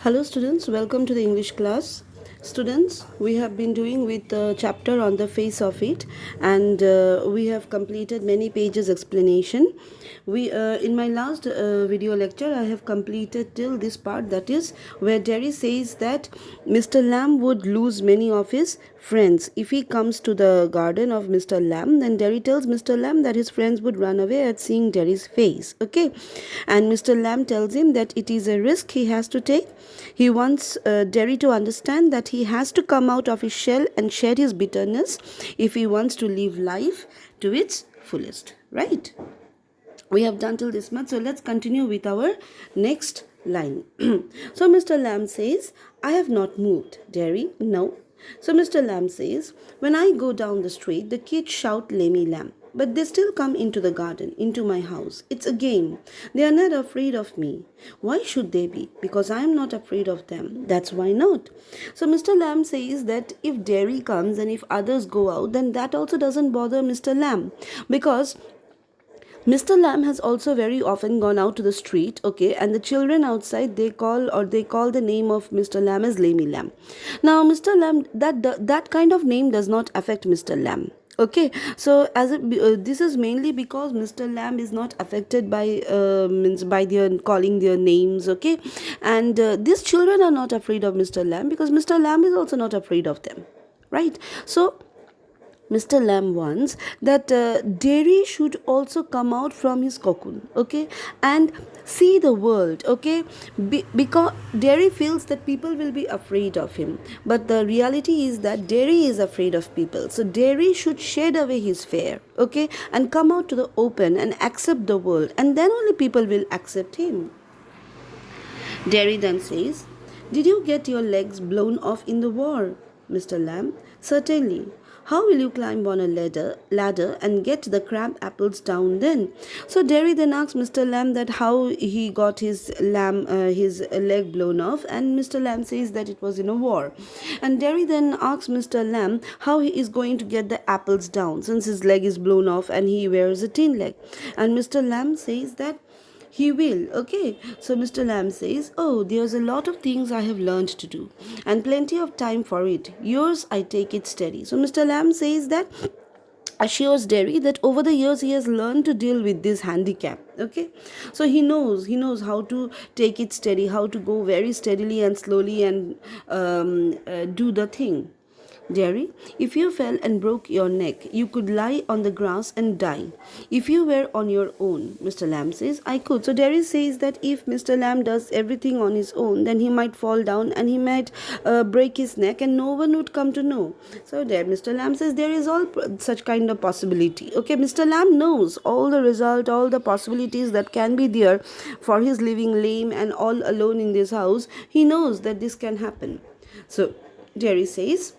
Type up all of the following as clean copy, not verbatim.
Hello students, welcome to the English class. Students, we have been doing with the chapter on the face of it, and we have completed many pages explanation. We in my last video lecture I have completed till this part, that is where Derry says that Mr. Lamb would lose many of his friends if he comes to the garden of Mr. Lamb. Then Derry tells Mr. Lamb that his friends would run away at seeing Derry's face. Okay, and Mr. Lamb tells him that it is a risk he has to take. He wants Derry to understand that he has to come out of his shell and shed his bitterness if he wants to live life to its fullest. Right? We have done till this much, so let's continue with our next line. So Mr. Lamb says, I have not moved. Derry, no. So Mr. Lamb says, when I go down the street, the kids shout Lammy Lamb. But they still come into the garden, into my house. It's a game. They are not afraid of me. Why should they be? Because I am not afraid of them. That's why not. So Mr. Lamb says that if Derry comes and if others go out, then that also doesn't bother Mr. Lamb. Because Mr. Lamb has also very often gone out to the street, okay, and the children outside they call the name of Mr. Lamb as Lammy Lamb. Now, Mr. Lamb, that kind of name does not affect Mr. Lamb. Okay, so this is mainly because Mr. Lamb is not affected by means by their calling their names. Okay, and these children are not afraid of Mr. Lamb because Mr. Lamb is also not afraid of them, right? So Mr. Lamb wants that Derry should also come out from his cocoon, okay, and see the world, okay, because Derry feels that people will be afraid of him, but the reality is that Derry is afraid of people. So Derry should shed away his fear, okay, and come out to the open and accept the world, and then only people will accept him. Derry then says, did you get your legs blown off in the war, Mr. Lamb? Certainly. How will you climb on a ladder and get the crab apples down then? So Derry then asks Mr. Lamb that how he got his leg blown off, and Mr. Lamb says that it was in a war. And Derry then asks Mr. Lamb how he is going to get the apples down since his leg is blown off and he wears a tin leg. And Mr. Lamb says that he will. Okay, so Mr. Lamb says, oh, there's a lot of things I have learned to do and plenty of time for it. Yours, I take it steady. So Mr. Lamb says that assures Derry that over the years he has learned to deal with this handicap. Okay, so he knows how to take it steady, how to go very steadily and slowly and do the thing. Derry, if you fell and broke your neck, you could lie on the grass and die. If you were on your own, Mr. Lamb says, I could. So Derry says that if Mr. Lamb does everything on his own, then he might fall down and he might break his neck and no one would come to know. So there, Mr. Lamb says there is all such kind of possibility. Okay, Mr. Lamb knows all the result, all the possibilities that can be there for his living lame and all alone in this house. He knows that this can happen. So Derry says,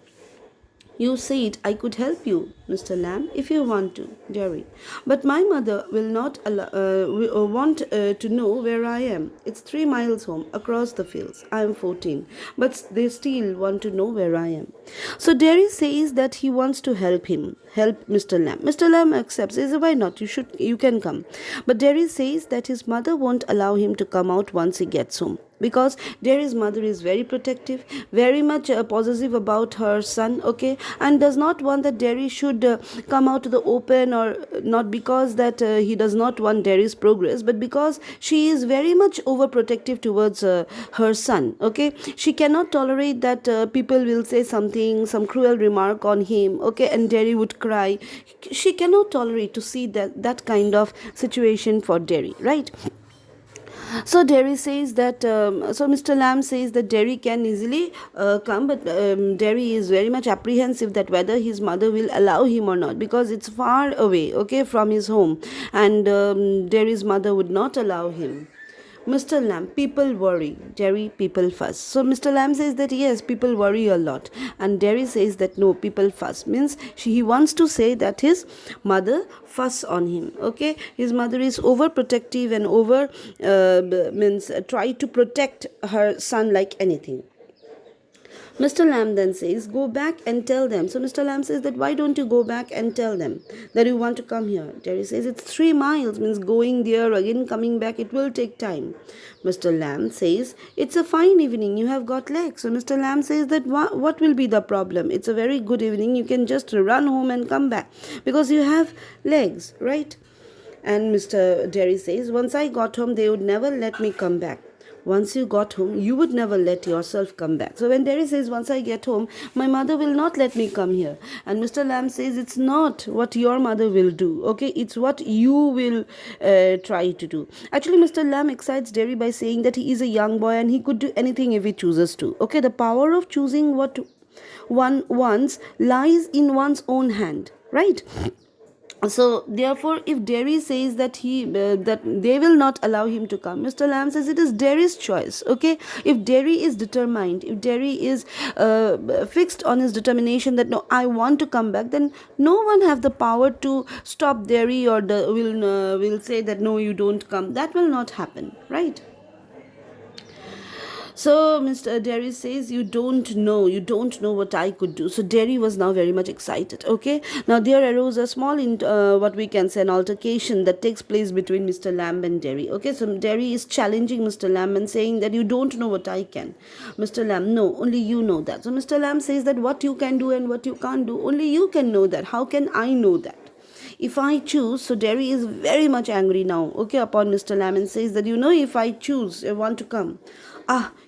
you said I could help you, Mr. Lamb, if you want to, Derry. But my mother will not want to know where I am. It's 3 miles home, across the fields. I am 14, but they still want to know where I am. So Derry says that he wants to help Mr. Lamb. Mr. Lamb accepts. He says, why not? You can come. But Derry says that his mother won't allow him to come out once he gets home, because Derry's mother is very protective, very much possessive about her son, okay, and does not want that Derry should come out to the open, or not because that he does not want Derry's progress, but because she is very much overprotective towards her son, okay. She cannot tolerate that people will say something, some cruel remark on him, okay, and Derry would cry. She cannot tolerate to see that kind of situation for Derry, right? So Derry says that, so Mr. Lamb says that Derry can easily come, but Derry is very much apprehensive that whether his mother will allow him or not, because it's far away, okay, from his home, and Derry's mother would not allow him. Mr. Lamb, people worry. Derry, people fuss. So Mr. Lamb says that yes, people worry a lot. And Derry says that no, people fuss. Means he wants to say that his mother fuss on him. Okay, his mother is overprotective and try to protect her son like anything. Mr. Lamb then says, go back and tell them. So Mr. Lamb says that why don't you go back and tell them that you want to come here? Derry says it's 3 miles, means going there, again coming back, it will take time. Mr. Lamb says, it's a fine evening, you have got legs. So Mr. Lamb says that what will be the problem? It's a very good evening, you can just run home and come back because you have legs, right? And Mr. Derry says, once I got home, they would never let me come back. Once you got home, you would never let yourself come back. So when Derry says, once I get home, my mother will not let me come here. And Mr. Lamb says, it's not what your mother will do, okay? It's what you will try to do. Actually, Mr. Lamb excites Derry by saying that he is a young boy and he could do anything if he chooses to. Okay, the power of choosing what one wants lies in one's own hand, right? So therefore, if Derry says that that they will not allow him to come, Mr. Lamb says it is Derry's choice. Okay, if Derry is determined, if Derry is fixed on his determination that no, I want to come back, then no one have the power to stop Derry or will say that no, you don't come. That will not happen, right? So Mr. Derry says, you don't know what I could do. So Derry was now very much excited. Okay, now there arose a small what we can say an altercation that takes place between Mr. Lamb and Derry. Okay, so Derry is challenging Mr. Lamb and saying that you don't know what I can. Mr. Lamb, no, only you know that. So Mr. Lamb says that what you can do and what you can't do, only you can know that. How can I know that? If I choose, so Derry is very much angry now, okay, upon Mr. Lamb and says that, if I choose, I want to come.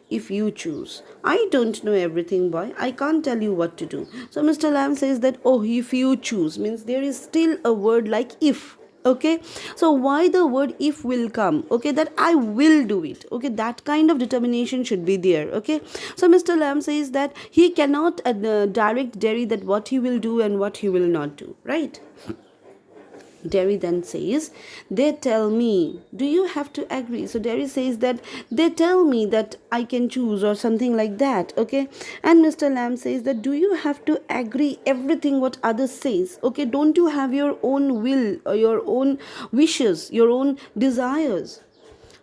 If you choose. I don't know everything, boy. I can't tell you what to do. So Mr. Lamb says that, if you choose, means there is still a word like if. Okay, so why the word if will come? Okay, that I will do it. Okay, that kind of determination should be there. Okay, so Mr. Lamb says that he cannot direct Derry that what he will do and what he will not do, right? Derry then says, they tell me, do you have to agree? So Derry says that they tell me that I can choose or something like that. Okay, and Mr. Lamb says that do you have to agree everything what others says? Okay, don't you have your own will or your own wishes, your own desires?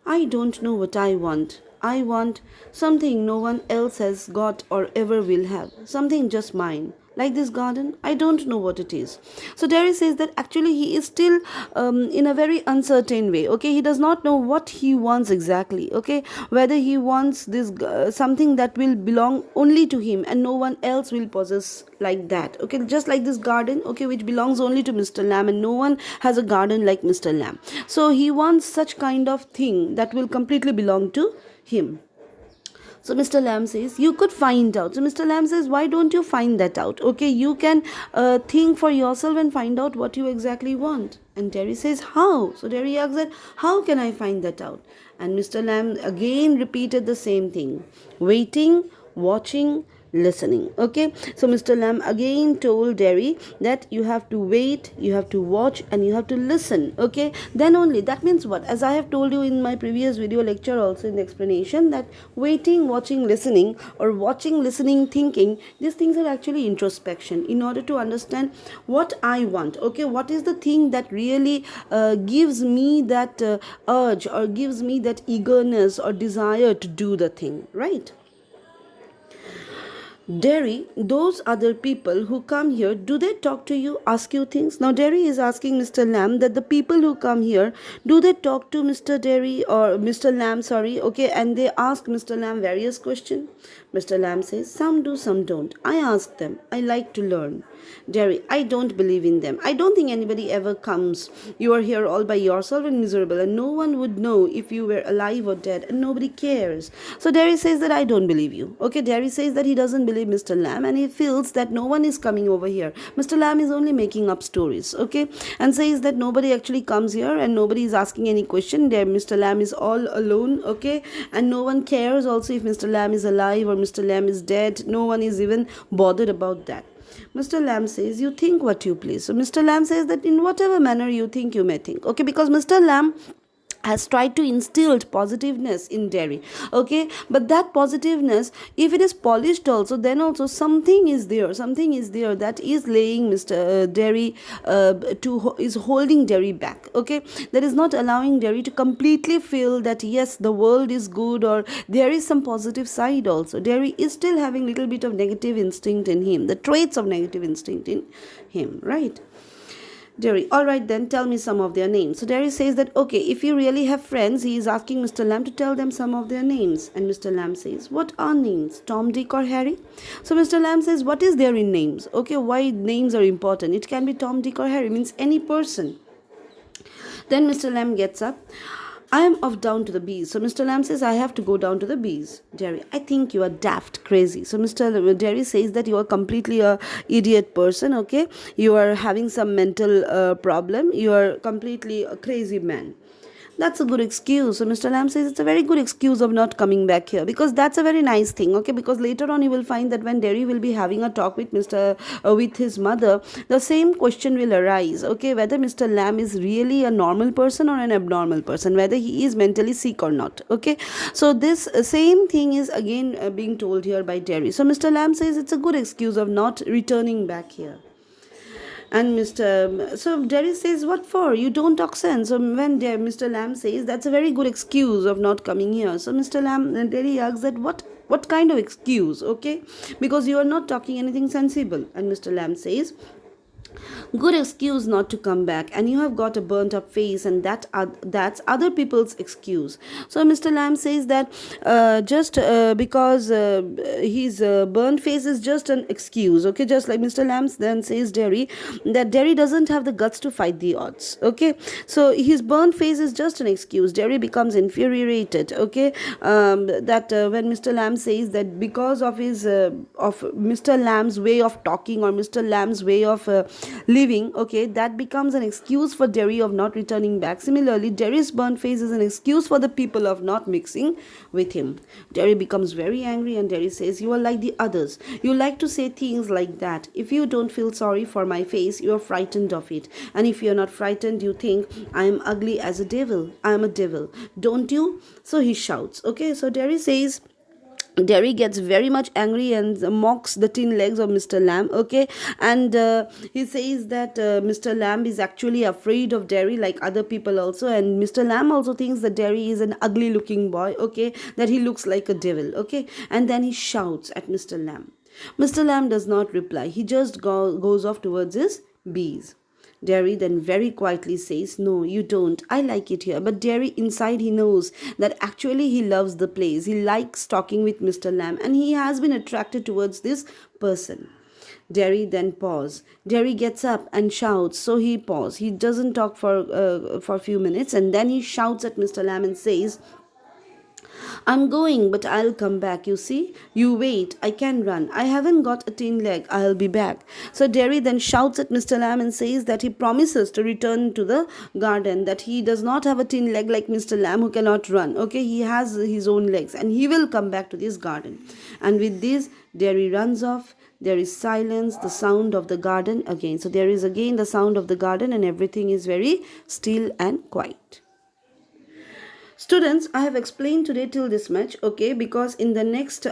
I don't know what I want. I want something no one else has got or ever will have. Something just mine. Like this garden, I don't know what it is. So Derry says that actually he is still in a very uncertain way. Okay, he does not know what he wants exactly. Okay, whether he wants this something that will belong only to him and no one else will possess like that. Okay, just like this garden, okay, which belongs only to Mr. Lamb and no one has a garden like Mr. Lamb. So he wants such kind of thing that will completely belong to him. So Mr. Lamb says, you could find out. So Mr. Lamb says, why don't you find that out? Okay, you can think for yourself and find out what you exactly want. And Derry says, how? So Derry asks that, how can I find that out? And Mr. Lamb again repeated the same thing. Waiting, watching, listening. Okay, so Mr. Lamb again told Derry that you have to wait, you have to watch, and you have to listen. Okay, then only. That means what? As I have told you in my previous video lecture, also in the explanation, that waiting, watching, listening, or watching, listening, thinking, these things are actually introspection in order to understand what I want. Okay, what is the thing that really gives me that urge or gives me that eagerness or desire to do the thing, right? Derry, those other people who come here, do they talk to you, ask you things? Now Derry is asking Mr. Lamb that the people who come here, do they talk to Mr. Derry or Mr. Lamb, okay, and they ask Mr. Lamb various questions. Mr. Lamb says, some do, some don't. I ask them. I like to learn. Derry, I don't believe in them. I don't think anybody ever comes. You are here all by yourself and miserable, and no one would know if you were alive or dead, and nobody cares. So Derry says that I don't believe you. Okay, Derry says that he doesn't believe Mr. Lamb, and he feels that no one is coming over here. Mr. Lamb is only making up stories, okay, and says that nobody actually comes here and nobody is asking any question. There, Mr. Lamb is all alone, okay, and no one cares also if Mr. Lamb is alive or Mr. Lamb is dead. No one is even bothered about that. Mr. Lamb says, you think what you please. So Mr. Lamb says that in whatever manner you think, you may think. Okay, because Mr. Lamb has tried to instill positiveness in Derry. Okay, but that positiveness, if it is polished also, then also something is there that is laying Mr. Derry is holding Derry back. Okay, that is not allowing Derry to completely feel that yes, the world is good, or there is some positive side also. Derry is still having little bit of negative instinct in him, the traits of negative instinct in him, right? Derry, all right then, tell me some of their names. So Derry says that, okay, if you really have friends, he is asking Mr. Lamb to tell them some of their names. And Mr. Lamb says, what are names? Tom, Dick or Harry? So Mr. Lamb says, what is there in names? Okay, why names are important? It can be Tom, Dick or Harry, means any person. Then Mr. Lamb gets up. I am off down to the bees. So Mr. Lamb says, I have to go down to the bees. Derry, I think you are daft, crazy. So Mr. Derry says that you are completely a idiot person, okay? You are having some mental problem. You are completely a crazy man. That's a good excuse. So Mr. Lamb says it's a very good excuse of not coming back here, because that's a very nice thing, okay? Because later on you will find that when Derry will be having a talk with with his mother, the same question will arise, okay? Whether Mr. Lamb is really a normal person or an abnormal person, whether he is mentally sick or not, okay? So this same thing is again being told here by Derry. So Mr. Lamb says it's a good excuse of not returning back here. And so Derry says, what for? You don't talk sense. So when Mr. Lamb says, that's a very good excuse of not coming here. So Mr. Lamb, Derry asks that, what kind of excuse, okay? Because you are not talking anything sensible. And Mr. Lamb says, good excuse not to come back, and you have got a burnt up face, and that's other people's excuse. So Mr. Lamb says that just because his burnt face is just an excuse, okay? Just like Mr. Lamb then says Derry that Derry doesn't have the guts to fight the odds, okay? So his burnt face is just an excuse. Derry becomes infuriated, okay? That when Mr. Lamb says that because of his of Mr. Lamb's way of talking, or Mr. Lamb's way of living, okay, that becomes an excuse for Derry of not returning back. Similarly, Derry's burnt face is an excuse for the people of not mixing with him. Derry becomes very angry, and Derry says, you are like the others. You like to say things like that. If you don't feel sorry for my face, you are frightened of it. And if you are not frightened, you think I am ugly as a devil. I am a devil, don't you? So he shouts, okay? So Derry gets very much angry and mocks the tin legs of Mr. Lamb, okay? And he says that Mr. Lamb is actually afraid of Derry, like other people also. And Mr. Lamb also thinks that Derry is an ugly looking boy, okay? That he looks like a devil, okay? And then he shouts at Mr. Lamb. Mr. Lamb does not reply. He just goes off towards his bees. Derry then very quietly says, no, you don't. I like it here. But Derry inside, he knows that actually he loves the place. He likes talking with Mr. Lamb, and he has been attracted towards this person. Derry then pauses. Derry gets up and shouts. So he pauses. He doesn't talk for a few minutes, and then he shouts at Mr. Lamb and says, I'm going, but I'll come back, you see. You wait, I can run. I haven't got a tin leg, I'll be back. So Derry then shouts at Mr. Lamb and says that he promises to return to the garden, that he does not have a tin leg like Mr. Lamb who cannot run. Okay, he has his own legs, and he will come back to this garden. And with this, Derry runs off. There is silence, the sound of the garden again. So there is again the sound of the garden, and everything is very still and quiet. Students, I have explained today till this much, okay, because in the next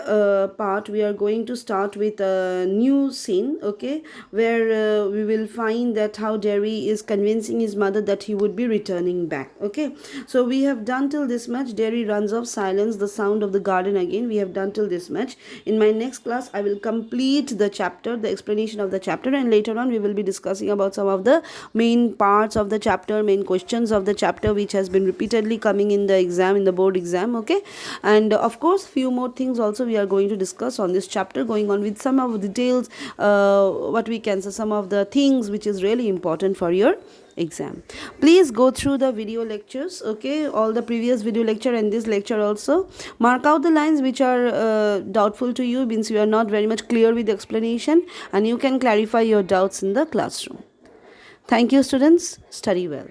part we are going to start with a new scene, okay, where we will find that how Derry is convincing his mother that he would be returning back, okay. So we have done till this much. Derry runs off, silence, the sound of the garden again. We have done till this much. In my next class, I will complete the chapter, the explanation of the chapter, and later on we will be discussing about some of the main parts of the chapter, main questions of the chapter, which has been repeatedly coming in the exam, in the board exam, okay. And of course few more things also we are going to discuss on this chapter, going on with some of the details, what we can say, some of the things which is really important for your exam. Please go through the video lectures, okay, all the previous video lecture and this lecture also. Mark out the lines which are doubtful to you, means you are not very much clear with the explanation, and you can clarify your doubts in the classroom. Thank you, students. Study well.